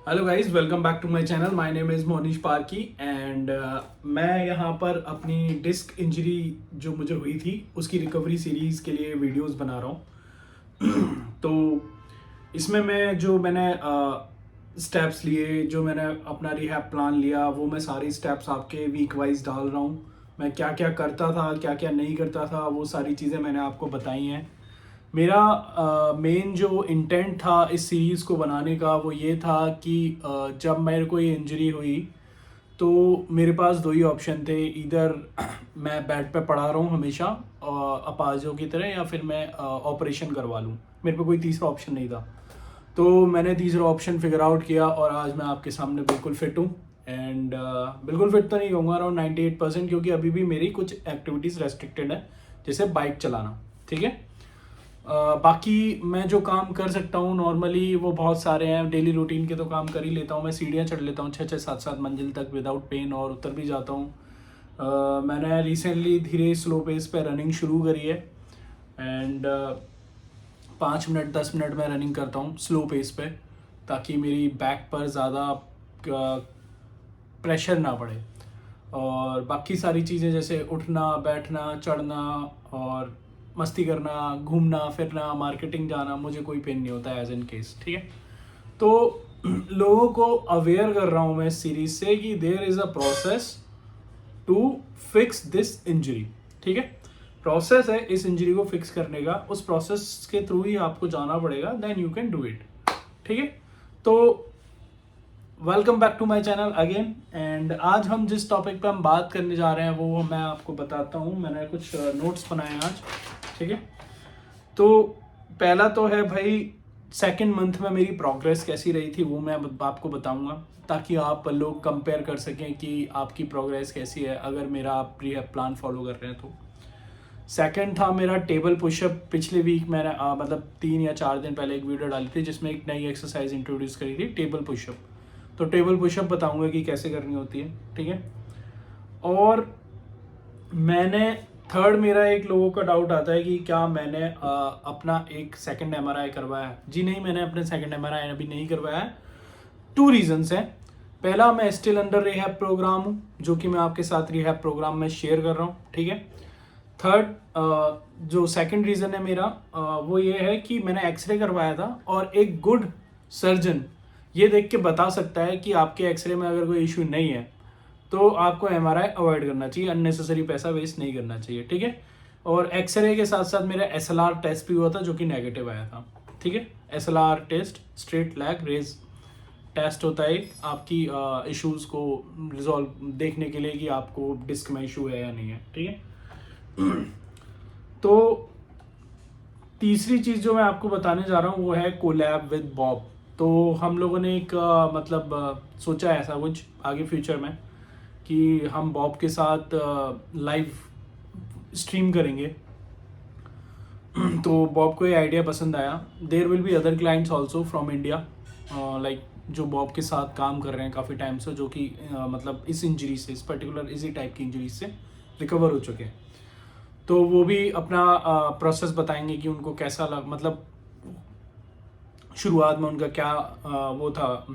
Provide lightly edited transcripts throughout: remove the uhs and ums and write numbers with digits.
Hello guys, welcome back to my channel. My name is Monish Parki and मैं यहाँ पर अपनी डिस्क इंजरी जो मुझे हुई थी उसकी रिकवरी सीरीज़ के लिए वीडियोस बना रहा हूँ। तो इसमें मैंने स्टेप्स लिए, जो मैंने अपना रिहैब प्लान लिया, वो मैं सारी स्टेप्स आपके वीक वाइज डाल रहा हूँ। मैं क्या क्या करता था, क्या क्या नहीं करता था, वो सारी चीज़ें मैंने आपको बताई हैं। मेरा मेन जो इंटेंट था इस सीरीज़ को बनाने का वो ये था कि जब मेरे को ये इंजरी हुई तो मेरे पास दो ही ऑप्शन थे। इधर मैं बेड पे पड़ा रहा हूँ हमेशा अपाजों की तरह, या फिर मैं ऑपरेशन करवा लूँ। मेरे पे कोई तीसरा ऑप्शन नहीं था। तो मैंने तीसरा ऑप्शन फिगर आउट किया और आज मैं आपके सामने बिल्कुल फिट हूँ। एंड बिल्कुल फिट तो नहीं कहूँगा, अराउंड 98%, क्योंकि अभी भी मेरी कुछ एक्टिविटीज़ रेस्ट्रिक्टेड है, जैसे बाइक चलाना। ठीक है। बाकी मैं जो काम कर सकता हूँ नॉर्मली वो बहुत सारे हैं। डेली रूटीन के तो काम कर ही लेता हूँ। मैं सीढ़ियाँ चढ़ लेता हूँ 6-6 7-7 मंजिल तक विदाउट पेन, और उतर भी जाता हूँ। मैंने रिसेंटली धीरे स्लो पेस पे रनिंग शुरू करी है। एंड 5 मिनट 10 मिनट में रनिंग करता हूँ स्लो पेस पे, ताकि मेरी बैक पर ज़्यादा प्रेशर ना पड़े। और बाकी सारी चीज़ें जैसे उठना बैठना चढ़ना और मस्ती करना, घूमना फिरना, मार्केटिंग जाना, मुझे कोई पेन नहीं होता एज इन केस। ठीक है। तो लोगों को अवेयर कर रहा हूँ मैं इस सीरीज से कि there is a process to fix this injury. ठीक है। प्रोसेस है इस इंजरी को फिक्स करने का, उस प्रोसेस के थ्रू ही आपको जाना पड़ेगा, then you can do it. ठीक है। तो welcome back to my channel again. And आज हम जिस टॉपिक पे हम बात करने जा रहे हैं वो मैं आपको बताता हूँ। मैंने कुछ नोट्स बनाए हैं आज। ठीक है। तो पहला तो है भाई, सेकंड मंथ में मेरी प्रोग्रेस कैसी रही थी वो मैं आपको बताऊंगा, ताकि आप लोग कंपेयर कर सकें कि आपकी प्रोग्रेस कैसी है अगर मेरा आप प्लान फॉलो कर रहे हैं तो। सेकंड था मेरा टेबल पुशअप। पिछले वीक मैंने मतलब 3 या 4 दिन पहले एक वीडियो डाली थी जिसमें एक नई एक्सरसाइज इंट्रोड्यूस करी थी, टेबल पुशअप। तो टेबल पुशअप बताऊंगा कि कैसे करनी होती है। ठीक है। और मैंने थर्ड, मेरा एक लोगों का डाउट आता है कि क्या मैंने अपना एक सेकंड एमआरआई करवाया है। जी नहीं, मैंने अपने सेकंड एमआरआई अभी नहीं करवाया है। 2 रीजंस हैं। पहला, मैं स्टिल अंडर रिहैब प्रोग्राम हूँ, जो कि मैं आपके साथ रिहैब प्रोग्राम में शेयर कर रहा हूँ। ठीक है। थर्ड, जो सेकंड रीज़न है मेरा, वो ये है कि मैंने एक्सरे करवाया था, और एक गुड सर्जन ये देख के बता सकता है कि आपके एक्सरे में अगर कोई इशू नहीं है तो आपको एमआरआई अवॉइड करना चाहिए, अननेसेसरी पैसा वेस्ट नहीं करना चाहिए। ठीक है। और एक्सरे के साथ साथ मेरा एसएलआर टेस्ट भी हुआ था, जो कि नेगेटिव आया था। ठीक है। SLR test straight leg raise test होता है आपकी इश्यूज को रिजॉल्व देखने के लिए कि आपको डिस्क में इशू है या नहीं है। ठीक है। तो तीसरी चीज़ जो मैं आपको बताने जा रहा हूँ वो है कोलैब विद बॉब। तो हम लोगों ने एक सोचा है ऐसा कुछ आगे फ्यूचर में कि हम बॉब के साथ लाइव स्ट्रीम करेंगे। तो बॉब को ये आइडिया पसंद आया। There will be other clients also from India, like जो बॉब के साथ काम कर रहे हैं काफ़ी टाइम से, जो कि मतलब इस इंजरी से, इस पर्टिकुलर इसी टाइप की इंजरी से रिकवर हो चुके हैं। तो वो भी अपना प्रोसेस बताएंगे कि उनको कैसा लग, मतलब शुरुआत में उनका क्या वो था,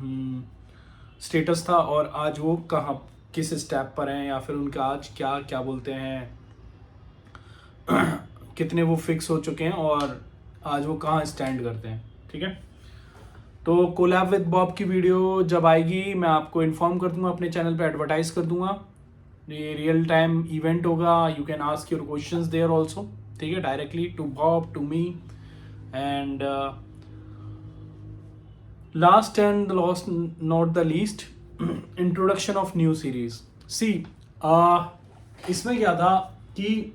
स्टेटस था, और आज वो कहाँ किस स्टेप पर हैं, या फिर उनका आज क्या क्या बोलते हैं कितने वो फिक्स हो चुके हैं, और आज वो कहाँ स्टैंड करते हैं। ठीक है। तो कोलैब विद बॉब की वीडियो जब आएगी मैं आपको इन्फॉर्म कर दूंगा, अपने चैनल पे एडवर्टाइज कर दूंगा। ये रियल टाइम इवेंट होगा, you can ask your questions there also. ठीक है। Directly to Bob, to me. And last and last not the least, introduction of new series. See, इसमें क्या था कि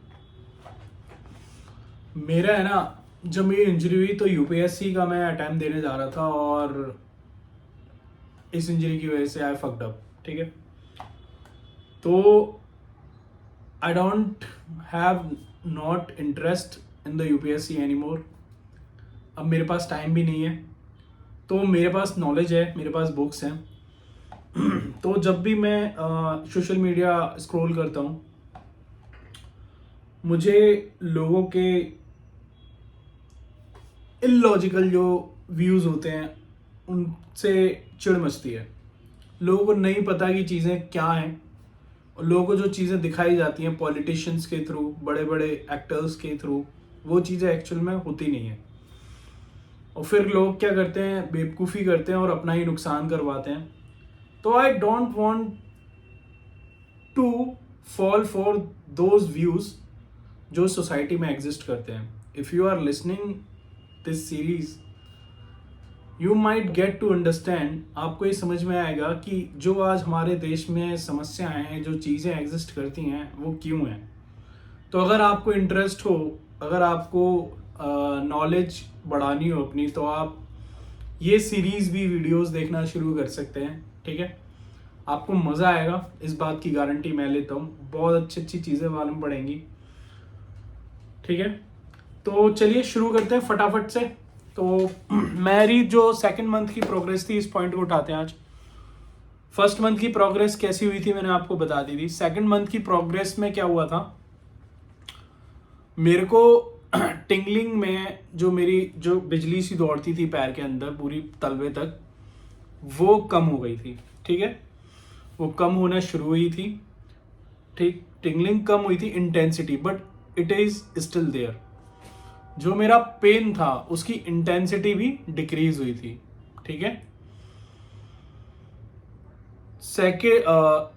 मेरा है ना, जब मेरी इंजरी हुई तो यूपीएससी का मैं अटैम्प्ट देने जा रहा था, और इस इंजरी की वजह से आई फक्ड अप। ठीक है। तो I don't have not interest in the UPSC any more. अब मेरे पास टाइम भी नहीं है। तो मेरे पास नॉलेज है, मेरे पास बुक्स हैं। तो जब भी मैं सोशल मीडिया स्क्रॉल करता हूँ, मुझे लोगों के इलॉजिकल जो व्यूज़ होते हैं उनसे चिढ़ मचती है। लोगों को नहीं पता कि चीज़ें क्या हैं, और लोगों को जो चीज़ें दिखाई जाती हैं पॉलिटिशियंस के थ्रू, बड़े बड़े एक्टर्स के थ्रू, वो चीज़ें एक्चुअल में होती नहीं है। और फिर लोग क्या करते हैं, बेवकूफ़ी करते हैं और अपना ही नुकसान करवाते हैं। तो I don't want to fall for those views जो सोसाइटी में एग्जिस्ट करते हैं। If you are listening this series, you might get to understand, आपको ये समझ में आएगा कि जो आज हमारे देश में समस्याएं हैं, जो चीज़ें एग्जिस्ट करती हैं, वो क्यों हैं। तो अगर आपको इंटरेस्ट हो, अगर आपको नॉलेज बढ़ानी हो अपनी, तो आप ये सीरीज़ भी वीडियोस देखना शुरू कर सकते हैं। ठीक है, आपको मज़ा आएगा, इस बात की गारंटी मैं लेता हूँ। बहुत अच्छी अच्छी चीज़ें मालूम पड़ेंगी। ठीक है, तो चलिए शुरू करते हैं फटाफट से। तो मेरी जो सेकंड मंथ की प्रोग्रेस थी, इस पॉइंट को उठाते हैं आज। फर्स्ट मंथ की प्रोग्रेस कैसी हुई थी मैंने आपको बता दी थी। सेकंड मंथ की प्रोग्रेस में क्या हुआ था, मेरे को टिंगलिंग में जो बिजली सी दौड़ती थी पैर के अंदर पूरी तलवे तक, वो कम हो गई थी। ठीक है, वो कम होना शुरू हुई थी। ठीक, टिंगलिंग कम हुई थी, intensity, but it is still there. जो मेरा पेन था उसकी इंटेंसिटी भी डिक्रीज हुई थी। ठीक है,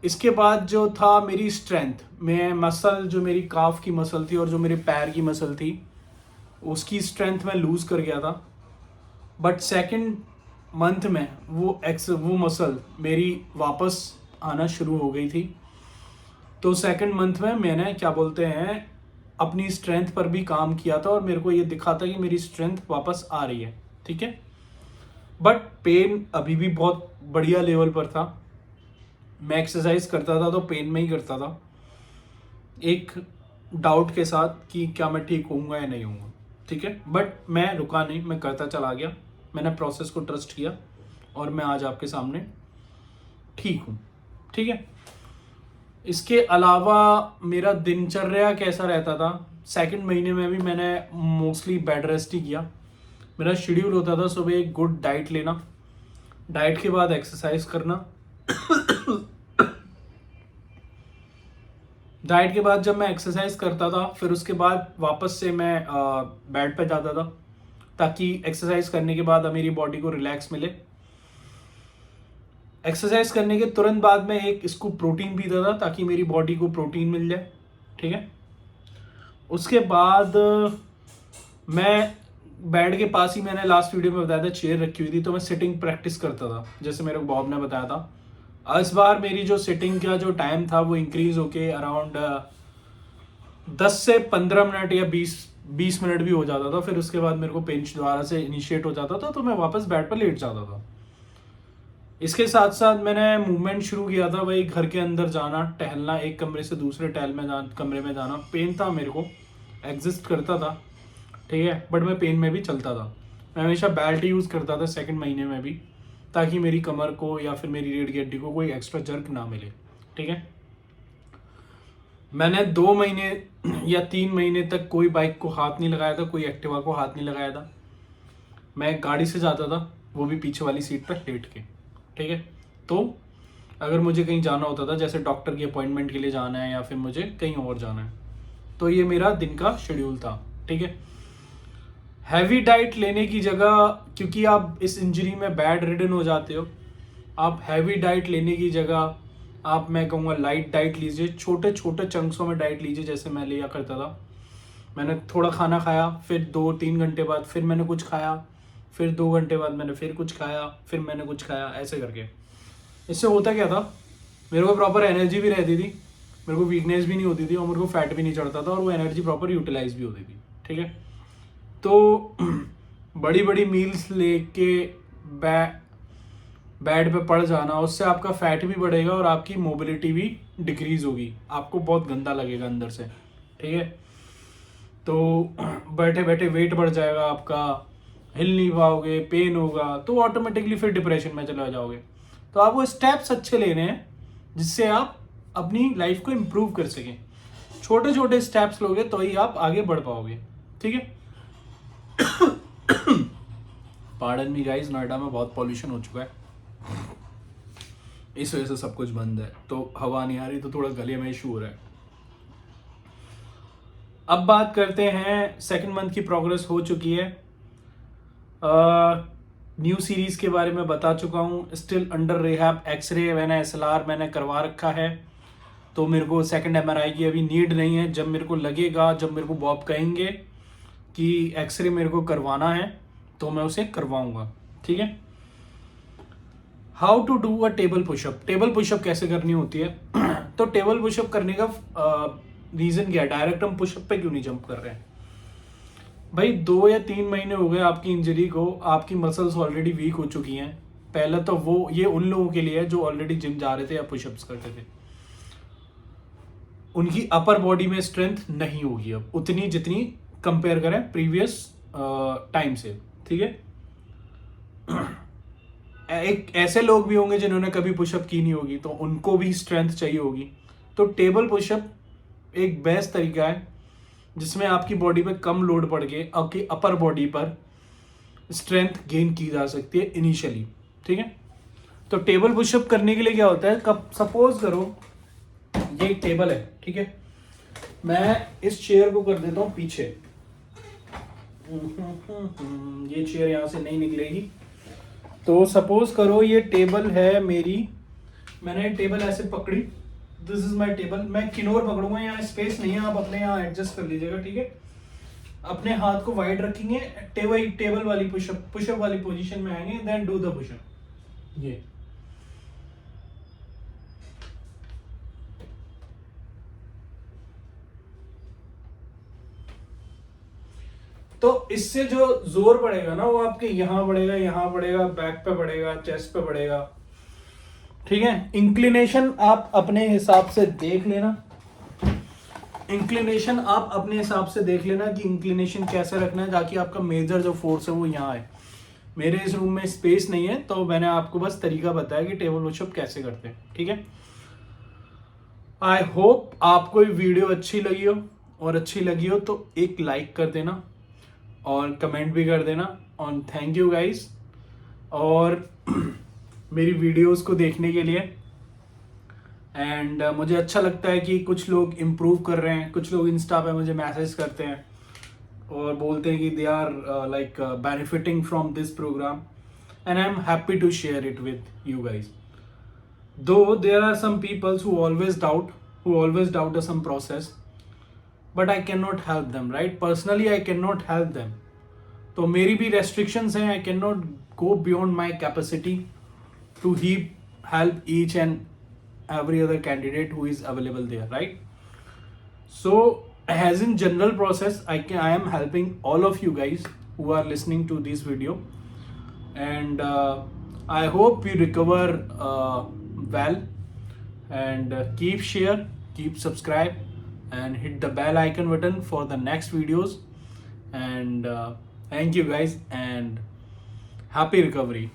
इसके बाद जो था मेरी स्ट्रेंथ में, मसल जो मेरी काफ की मसल थी और जो मेरे पैर की मसल थी, उसकी स्ट्रेंथ मैं लूज कर गया था। बट सेकंड मंथ में वो मसल मेरी वापस आना शुरू हो गई थी। तो सेकंड मंथ में मैंने क्या बोलते हैं, अपनी स्ट्रेंथ पर भी काम किया था और मेरे को ये दिखा था कि मेरी स्ट्रेंथ वापस आ रही है। ठीक है, बट पेन अभी भी बहुत बढ़िया लेवल पर था। मैं एक्सरसाइज करता था तो पेन में ही करता था, एक डाउट के साथ कि क्या मैं ठीक होऊंगा या नहीं होऊंगा। ठीक है, बट मैं रुका नहीं, मैं करता चला गया। मैंने प्रोसेस को ट्रस्ट किया और मैं आज आपके सामने ठीक हूँ। ठीक है, इसके अलावा मेरा दिनचर्या कैसा रहता था, सेकंड महीने में भी मैंने मोस्टली बेड रेस्ट ही किया। मेरा शेड्यूल होता था सुबह एक गुड डाइट लेना, डाइट के बाद एक्सरसाइज करना, डाइट के बाद जब मैं एक्सरसाइज करता था फिर उसके बाद वापस से मैं बेड पे जाता था, ताकि एक्सरसाइज करने के बाद मेरी बॉडी को रिलैक्स मिले। एक्सरसाइज करने के तुरंत बाद में एक स्कूप प्रोटीन पीता था ताकि मेरी बॉडी को प्रोटीन मिल जाए। ठीक है, उसके बाद मैं बेड के पास ही, मैंने लास्ट वीडियो में बताया था, चेयर रखी हुई थी, तो मैं सिटिंग प्रैक्टिस करता था, जैसे मेरे को बॉब ने बताया था। इस बार मेरी जो सिटिंग का जो टाइम था वो इंक्रीज होके अराउंड 10 से 15 मिनट या 20 मिनट भी हो जाता था। फिर उसके बाद मेरे को पिंच दोबारा से इनिशिएट हो जाता था, तो मैं वापस बेड पर लेट जाता था। इसके साथ साथ मैंने मूवमेंट शुरू किया था, वही घर के अंदर जाना, टहलना, एक कमरे से दूसरे कमरे में जाना। पेन था मेरे को, एग्जिस्ट करता था। ठीक है, बट मैं पेन में भी चलता था। मैं हमेशा बेल्ट यूज़ करता था सेकंड महीने में भी, ताकि मेरी कमर को या फिर मेरी रीढ़ की हड्डी को कोई एक्स्ट्रा जर्क ना मिले। ठीक है, मैंने 2 महीने या 3 महीने तक कोई बाइक को हाथ नहीं लगाया था, कोई एक्टिवा को हाथ नहीं लगाया था। मैं गाड़ी से जाता था, वो भी पीछे वाली सीट पर लेट के। ठीक है, तो अगर मुझे कहीं जाना होता था, जैसे डॉक्टर की अपॉइंटमेंट के लिए जाना है या फिर मुझे कहीं और जाना है, तो ये मेरा दिन का शेड्यूल था। ठीक है, हैवी डाइट लेने की जगह, क्योंकि आप इस इंजरी में बेड रिडन हो जाते हो, आप हैवी डाइट लेने की जगह आप, मैं कहूँगा, लाइट डाइट लीजिए। छोटे छोटे चंक्सों में डाइट लीजिए, जैसे मैं लिया करता था। मैंने थोड़ा खाना खाया, फिर 2-3 घंटे बाद फिर मैंने कुछ खाया, फिर 2 घंटे बाद मैंने फिर कुछ खाया, फिर मैंने कुछ खाया, ऐसे करके। इससे होता क्या था, मेरे को प्रॉपर एनर्जी भी रहती थी, मेरे को वीकनेस भी नहीं होती थी और मेरे को फैट भी नहीं चढ़ता था, और वो एनर्जी प्रॉपर यूटिलाइज भी होती थी। ठीक है, तो बड़ी बड़ी मील्स लेके बेड पे पड़ जाना, उससे आपका फैट भी बढ़ेगा और आपकी मोबिलिटी भी डिक्रीज होगी, आपको बहुत गंदा लगेगा अंदर से। ठीक है, तो बैठे बैठे वेट बढ़ जाएगा आपका, हिल नहीं पाओगे, पेन होगा, तो ऑटोमेटिकली फिर डिप्रेशन में चले जाओगे। तो आपको स्टेप्स अच्छे लेने हैं जिससे आप अपनी लाइफ को इम्प्रूव कर सकें। छोटे छोटे स्टेप्स लोगे तो ही आप आगे बढ़ पाओगे। ठीक है, पार्डन मी गाइस, नोएडा में बहुत पॉल्यूशन हो चुका है। इस वजह से सब कुछ बंद है, तो हवा नहीं आ रही, तो थोड़ा गले में इशू हो रहा है। अब बात करते हैं, सेकंड मंथ की प्रोग्रेस हो चुकी है। न्यू सीरीज के बारे में बता चुका हूँ, स्टिल अंडर रिहैब, एक्सरे मैंने SLR मैंने करवा रखा है, तो मेरे को सेकंड MRI की अभी नीड नहीं है। जब मेरे को लगेगा, जब मेरे को बॉब कहेंगे कि एक्सरे मेरे को करवाना है, तो मैं उसे करवाऊंगा, ठीक है। How to do a table pushup, table pushup कैसे करनी होती है तो टेबल पुशअप करने का रीजन क्या है, डायरेक्ट हम पुशअप पे क्यों नहीं जंप कर रहे हैं भाई। 2 या 3 महीने हो गए आपकी इंजरी को, आपकी मसल्स ऑलरेडी वीक हो चुकी हैं। पहले तो वो ये उन लोगों के लिए है जो ऑलरेडी जिम जा रहे थे या पुशअप्स करते थे, उनकी अपर बॉडी में स्ट्रेंथ नहीं होगी अब उतनी जितनी कंपेयर करें प्रीवियस टाइम से, ठीक है। एक ऐसे लोग भी होंगे जिन्होंने कभी पुशअप की नहीं होगी, तो उनको भी स्ट्रेंथ चाहिए होगी। तो टेबल पुशअप एक बेस्ट तरीका है जिसमें आपकी बॉडी पे कम लोड पड़ के आपकी अपर बॉडी पर स्ट्रेंथ गेन की जा सकती है इनिशियली, ठीक है। तो टेबल पुशअप करने के लिए क्या होता है, कब सपोज करो ये एक टेबल है, ठीक है, मैं इस चेयर को कर देता हूं पीछे, ये चेयर यहां से नहीं निकलेगी। तो सपोज करो ये टेबल है मेरी, मैंने टेबल ऐसे पकड़ी, दिस इज माय टेबल, मैं किनोर पकड़ूंगा, यहाँ स्पेस नहीं है, आप अपने यहाँ एडजस्ट कर लीजिएगा, ठीक है। अपने हाथ को वाइड रखेंगे, टेबल वाली पुशअप वाली पोजीशन में आएंगे, देन डू द पुशअप। ये तो इससे जो जोर पड़ेगा ना, वो आपके यहाँ पड़ेगा, यहाँ पड़ेगा, बैक पे पड़ेगा, चेस्ट पे पड़ेगा, ठीक है। इंक्लिनेशन आप अपने हिसाब से देख लेना, इंक्लिनेशन आप अपने हिसाब से देख लेना कि इंक्लिनेशन कैसे रखना है ताकि आपका मेजर जो फोर्स है वो यहाँ आए। मेरे इस रूम में स्पेस नहीं है, तो मैंने आपको बस तरीका बताया कि टेबल पुशअप कैसे करते हैं, ठीक है। आई होप आपको ये वीडियो अच्छी लगी हो, और अच्छी लगी हो तो एक लाइक कर देना और कमेंट भी कर देना, और थैंक यू गाइस। और मेरी वीडियोस को देखने के लिए, एंड मुझे अच्छा लगता है कि कुछ लोग इम्प्रूव कर रहे हैं, कुछ लोग इंस्टा पे मुझे मैसेज करते हैं और बोलते हैं कि they are like benefiting from this program, and I am happy to share it with you guys. Though there are some peoples who always doubt some process, but I cannot help them, right? Personally I cannot help them, तो मेरी भी restrictions हैं, I cannot go beyond my capacity to help each and every other candidate who is available there, right? So as in general process, I am helping all of you guys who are listening to this video, and I hope you recover well, and keep share, keep subscribe, and hit the bell icon button for the next videos, and thank you guys, and happy recovery.